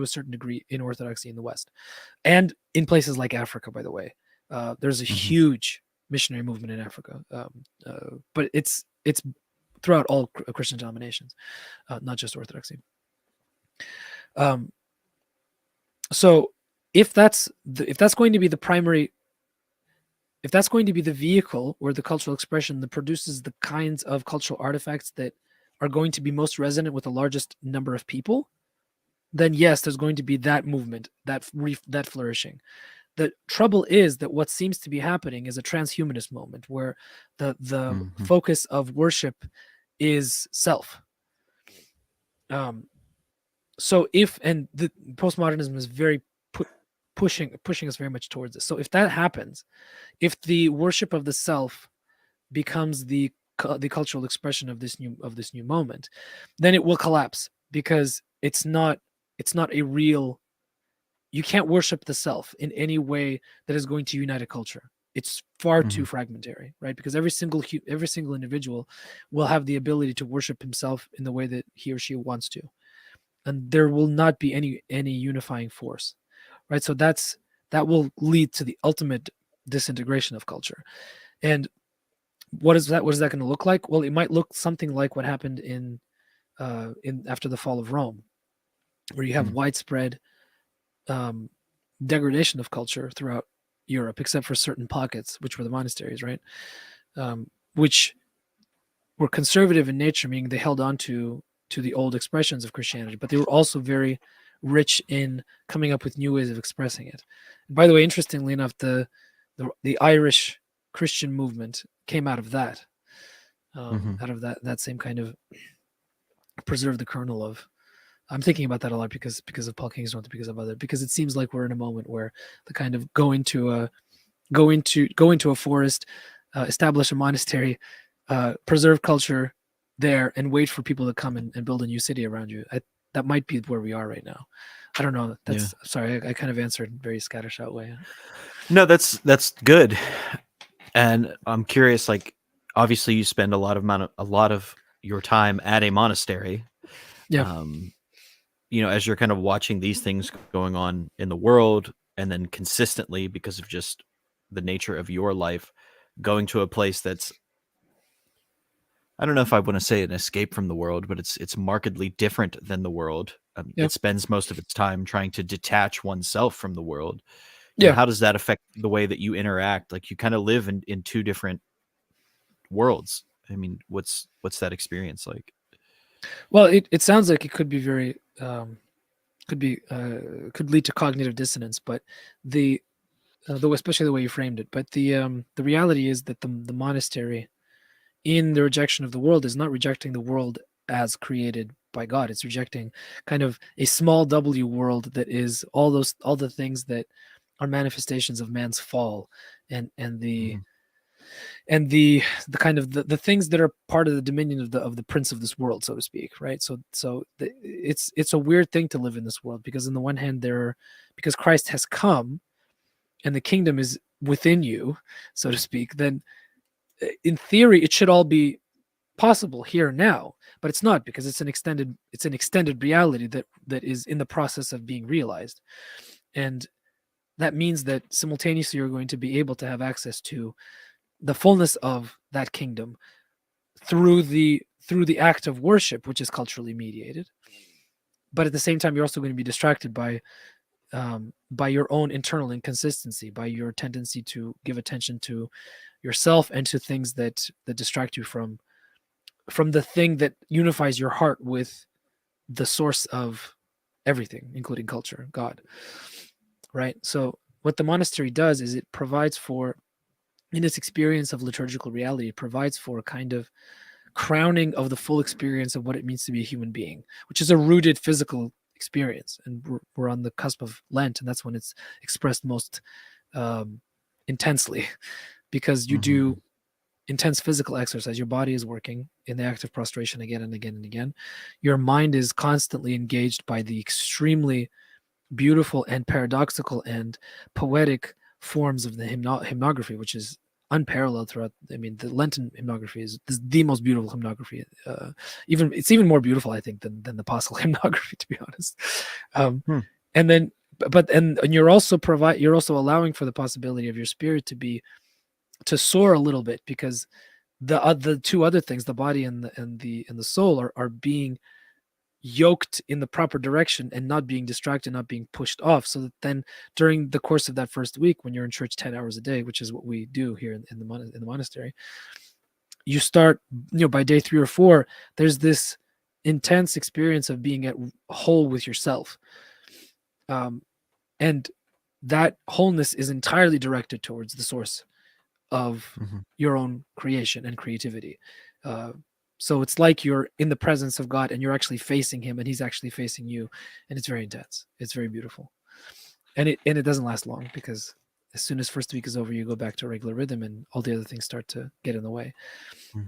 certain degree in Orthodoxy in the West, and in places like Africa, by the way. There's a huge missionary movement in Africa, but it's throughout all Christian denominations, not just Orthodoxy. So if that's going to be the primary, if that's going to be the vehicle or the cultural expression that produces the kinds of cultural artifacts that are going to be most resonant with the largest number of people, then yes, there's going to be that movement, that flourishing. The trouble is that what seems to be happening is a transhumanist moment where the focus of worship is self. So and the postmodernism is very pushing us very much towards this. So if that happens, if the worship of the self becomes the cultural expression of this new moment, then it will collapse, because it's not a real. You can't worship the self in any way that is going to unite a culture. It's far too fragmentary, right? Because every single individual will have the ability to worship himself in the way that he or she wants to, and there will not be any unifying force, right? So that will lead to the ultimate disintegration of culture. And what is that going to look like? Well, it might look something like what happened in after the fall of Rome, where you have widespread degradation of culture throughout Europe, except for certain pockets, which were the monasteries, right? Which were conservative in nature, meaning they held on to the old expressions of Christianity, but they were also very rich in coming up with new ways of expressing it. And by the way, interestingly enough, the Irish Christian movement came out of that, out of that same kind of preserve the kernel of. I'm thinking about that a lot because of Paul Kingsnorth, because it seems like we're in a moment where the kind of go into a forest, establish a monastery, preserve culture there, and wait for people to come and build a new city around you. That might be where we are right now. I don't know. Sorry, I kind of answered very scattershot way. No, that's good. And I'm curious, like, obviously you spend a lot of your time at a monastery. Yeah. As you're kind of watching these things going on in the world, and then consistently, because of just the nature of your life, going to a place that's, I don't know if I want to say an escape from the world, but it's markedly different than the world. It spends most of its time trying to detach oneself from the world. How does that affect the way that you interact? Like, you kind of live in two different worlds. I mean, what's that experience like? Well, it sounds like it could be very could lead to cognitive dissonance, but especially the way you framed it. But the reality is that the monastery, in the rejection of the world, is not rejecting the world as created by God. It's rejecting kind of a small W world that is all the things that are manifestations of man's fall, and the kind of the things that are part of the dominion of the prince of this world, so to speak, right? So it's a weird thing to live in this world, because on the one hand, because Christ has come and the kingdom is within you, so to speak, then in theory it should all be possible here and now, but it's not, because it's an extended reality that is in the process of being realized. And that means that simultaneously you're going to be able to have access to the fullness of that kingdom through the act of worship, which is culturally mediated. But at the same time, you're also going to be distracted by your own internal inconsistency, by your tendency to give attention to yourself and to things that distract you from the thing that unifies your heart with the source of everything, including culture, God. Right? So what the monastery does is it provides for, in its experience of liturgical reality, it provides for a kind of crowning of the full experience of what it means to be a human being, which is a rooted physical experience. And we're on the cusp of Lent, and that's when it's expressed most intensely, because you do intense physical exercise. Your body is working in the act of prostration again and again and again. Your mind is constantly engaged by the extremely beautiful and paradoxical and poetic forms of the hymnography, which is unparalleled throughout. I mean, the Lenten hymnography is the most beautiful hymnography. It's even more beautiful, I think, than the Apostle hymnography, to be honest. And then, and you're also allowing for the possibility of your spirit to soar a little bit, because the two other things, the body and the soul, are being yoked in the proper direction and not being distracted, not being pushed off, so that then during the course of that first week, when you're in church 10 hours a day, which is what we do here in the monastery, you start, by day 3 or 4, there's this intense experience of being at whole with yourself, and that wholeness is entirely directed towards the source of your own creation and creativity. So it's like you're in the presence of God and you're actually facing him, and he's actually facing you, and it's very intense. It's very beautiful. And it doesn't last long, because as soon as first week is over, you go back to regular rhythm and all the other things start to get in the way.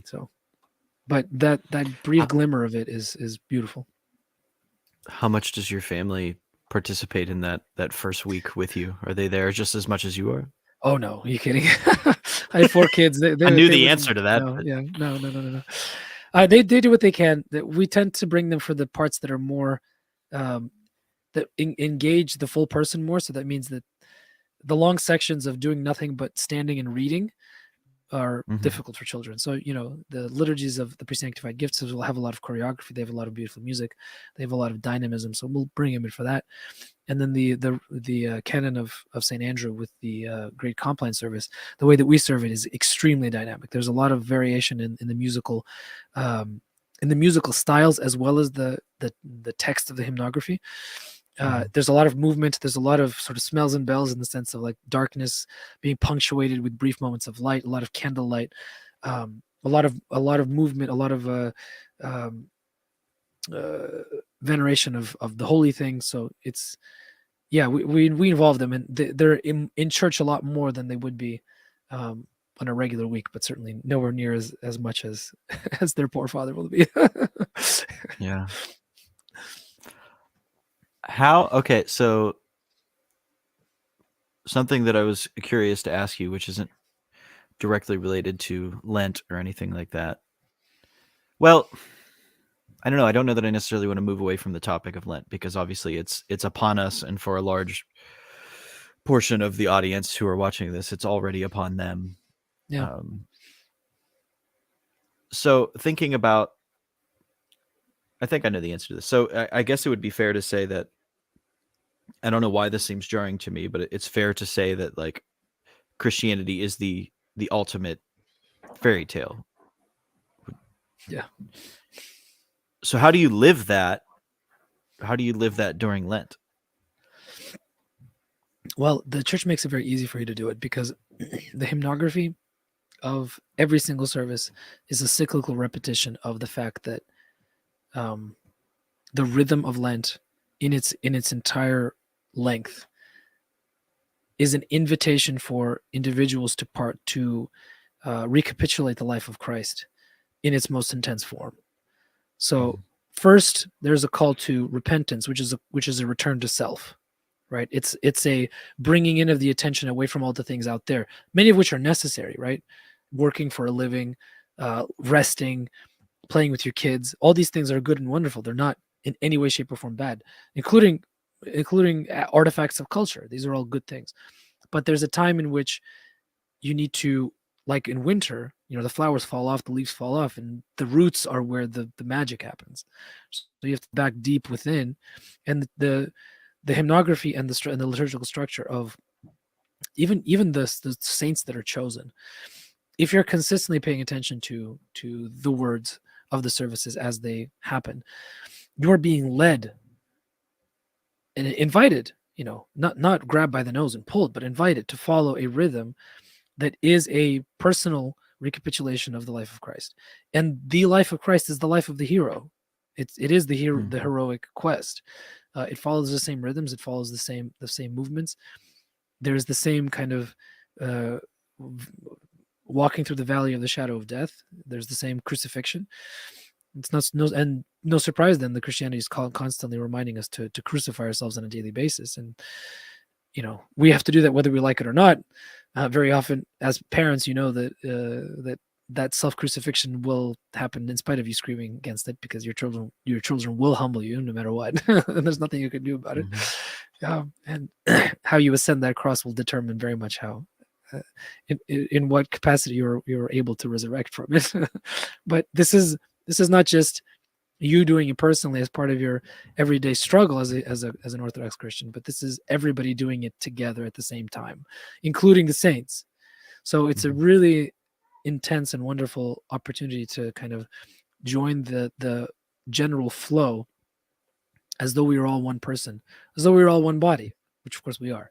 So, but that brief glimmer of it is beautiful. How much does your family participate in that first week with you? Are they there just as much as you are? Oh no, are you kidding? I have 4 kids. I knew the answer to that. No. They do what they can. We tend to bring them for the parts that are more that engage the full person more. So that means that the long sections of doing nothing but standing and reading are difficult for children. So, the liturgies of the pre-sanctified gifts will have a lot of choreography. They have a lot of beautiful music. They have a lot of dynamism. So we'll bring them in for that. And then the canon of St. Andrew with the Great Compline service, the way that we serve it is extremely dynamic. There's a lot of variation in the musical styles, as well as the text of the hymnography. There's a lot of movement. There's a lot of sort of smells and bells, in the sense of like darkness being punctuated with brief moments of light, a lot of candlelight, a lot of movement, a lot of veneration of the holy thing. So it's, we involve them, and they're in church a lot more than they would be on a regular week, but certainly nowhere near as much as their father will be. Yeah. So something that I was curious to ask you, which isn't directly related to Lent or anything like that. Well, I don't know. I don't know that I necessarily want to move away from the topic of Lent, because obviously it's upon us, and for a large portion of the audience who are watching this, it's already upon them. Yeah. So thinking about, I think I know the answer to this. So I guess it would be fair to say that, I don't know why this seems jarring to me, but it's fair to say that like Christianity is the ultimate fairy tale. Yeah. So how do you live that? How do you live that during Lent? Well, the church makes it very easy for you to do it, because the hymnography of every single service is a cyclical repetition of the fact that the rhythm of Lent in its entire length is an invitation for individuals to recapitulate the life of Christ in its most intense form. So first, there's a call to repentance, which is a return to self, right? It's a bringing in of the attention away from all the things out there, many of which are necessary, right? Working for a living, resting, playing with your kids. All these things are good and wonderful. They're not in any way, shape, or form bad, including artifacts of culture. These are all good things. But there's a time in which you need to, like in winter, the flowers fall off, the leaves fall off, and the roots are where the magic happens. So you have to back deep within, and the hymnography and the liturgical structure of even the saints that are chosen, if you're consistently paying attention to the words of the services as they happen, you're being led and invited, not grabbed by the nose and pulled, but invited to follow a rhythm that is a personal recapitulation of the life of Christ. And the life of Christ is the life of the hero. It is the heroic quest. It follows the same rhythms. It follows the same movements. There's the same kind of walking through the valley of the shadow of death. There's the same crucifixion. It's no surprise then the Christianity is constantly reminding us to crucify ourselves on a daily basis, and we have to do that whether we like it or not. Very often, as parents, that self-crucifixion will happen in spite of you screaming against it, because your children will humble you no matter what, and there's nothing you can do about it. And how you ascend that cross will determine very much how, in what capacity you're able to resurrect from it. But this is not just you doing it personally as part of your everyday struggle as an Orthodox Christian, but this is everybody doing it together at the same time, including the saints. So it's a really intense and wonderful opportunity to kind of join the general flow, as though we were all one person, as though we were all one body, which of course we are.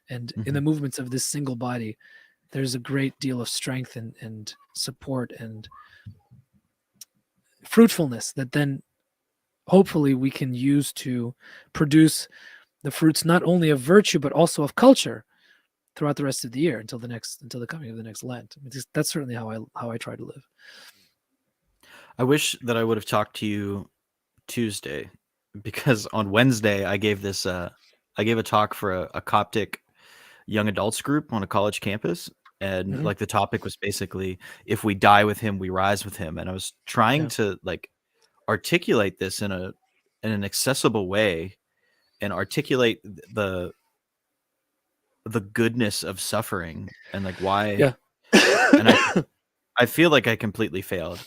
And in the movements of this single body, there's a great deal of strength and support and fruitfulness that then hopefully we can use to produce the fruits not only of virtue but also of culture throughout the rest of the year until the coming of the next Lent. That's certainly how I try to live. I wish that I would have talked to you Tuesday, because on Wednesday I gave a talk for a Coptic young adults group on a college campus, and like the topic was basically, if we die with him, we rise with him. And I was trying to like articulate this in an accessible way, and articulate the goodness of suffering, and like why. And I feel like I completely failed,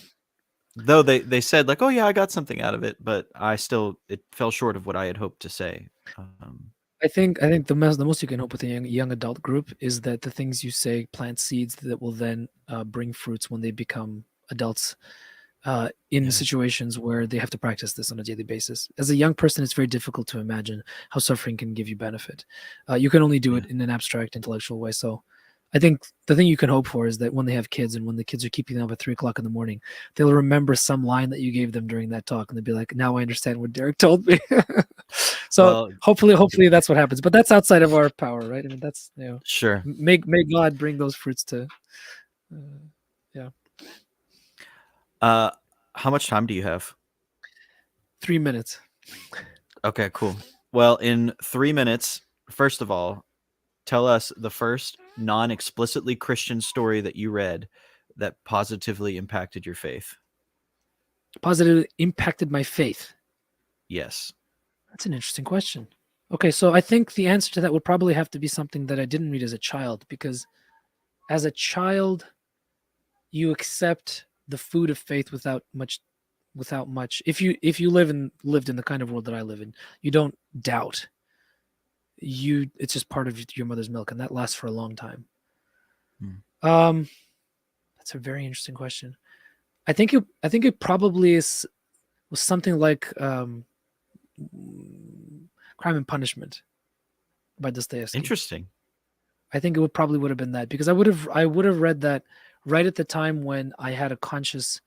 though they said like, oh yeah, I got something out of it, but it fell short of what I had hoped to say. I think the most you can hope with a young adult group is that the things you say plant seeds that will then bring fruits when they become adults, in situations where they have to practice this on a daily basis. As a young person, it's very difficult to imagine how suffering can give you benefit. You can only do it in an abstract, intellectual way. So I think the thing you can hope for is that when they have kids, and when the kids are keeping them up at 3:00 in the morning, they'll remember some line that you gave them during that talk, and they'll be like, now I understand what Derek told me. So hopefully that's what happens, but that's outside of our power, right? I mean, that's, sure. May God bring those fruits to, how much time do you have? 3 minutes. Okay, cool. Well, in 3 minutes, first of all, tell us the first non-explicitly Christian story that you read that positively impacted your faith. Positively impacted my faith? Yes. That's an interesting question. Okay, so I think the answer to that would probably have to be something that I didn't read as a child, because as a child, you accept the food of faith without much. If you lived in the kind of world that I live in, you don't doubt. It's just part of your mother's milk, and that lasts for a long time. That's a very interesting question. I think it probably was something like Crime and Punishment by Dostoevsky. Interesting. I think it probably would have been that, because I would have read that right at the time when I had a conscious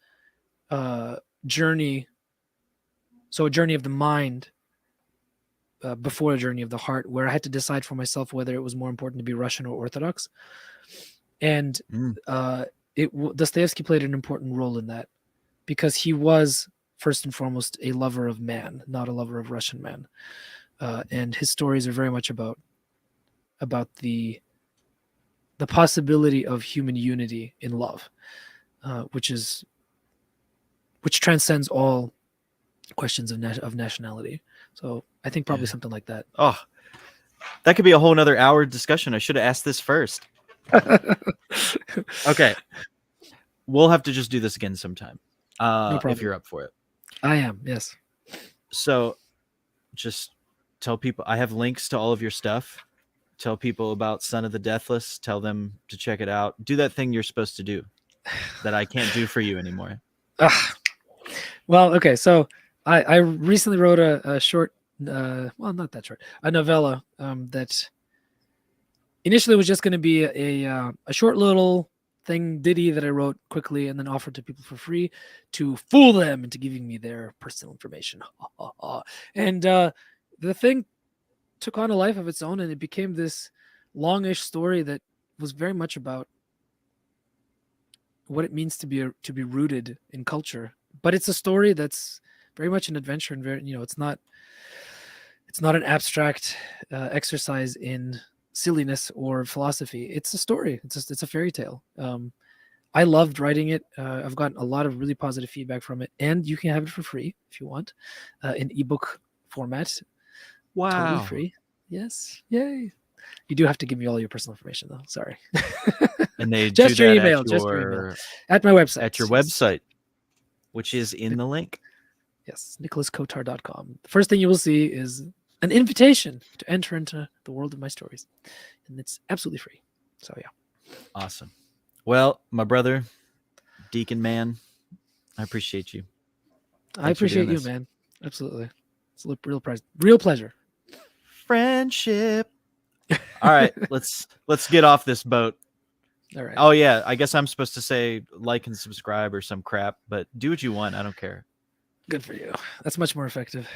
journey. So a journey of the mind before a journey of the heart, where I had to decide for myself whether it was more important to be Russian or Orthodox. And Dostoevsky played an important role in that, because he was first and foremost a lover of man, not a lover of Russian man. And his stories are very much about the possibility of human unity in love, which transcends all questions of nationality. So I think probably something like that. Oh, that could be a whole nother hour discussion. I should have asked this first. Okay. We'll have to just do this again sometime. No problem. If you're up for it. I am, yes. So just tell people, I have links to all of your stuff. Tell people about Son of the Deathless. Tell them to check it out. Do that thing you're supposed to do that I can't do for you anymore. Well, okay. So I recently wrote a short, well, not that short, a novella that initially was just going to be a short little ditty that I wrote quickly and then offered to people for free to fool them into giving me their personal information. And the thing took on a life of its own, and it became this longish story that was very much about what it means to be rooted in culture. But it's a story that's very much an adventure, and very, it's not an abstract exercise in silliness or philosophy. It's a story. It's a fairy tale. I loved writing it. I've gotten a lot of really positive feedback from it, and you can have it for free if you want, in ebook format. Wow. Totally free. Yes. Yay. You do have to give me all your personal information, though. Sorry. And they just do your that email. at Just your email. At my website. At your website, which is in the link. Yes, nicholaskotar.com. The first thing you will see is an invitation to enter into the world of my stories, and it's absolutely free. So yeah. Awesome. Well, my brother, Deacon man, I appreciate you. I appreciate you, man. Absolutely. It's a real pleasure. Friendship. All right, let's get off this boat. All right. Oh yeah, I guess I'm supposed to say like and subscribe or some crap, but do what you want. I don't care. Good for you. That's much more effective.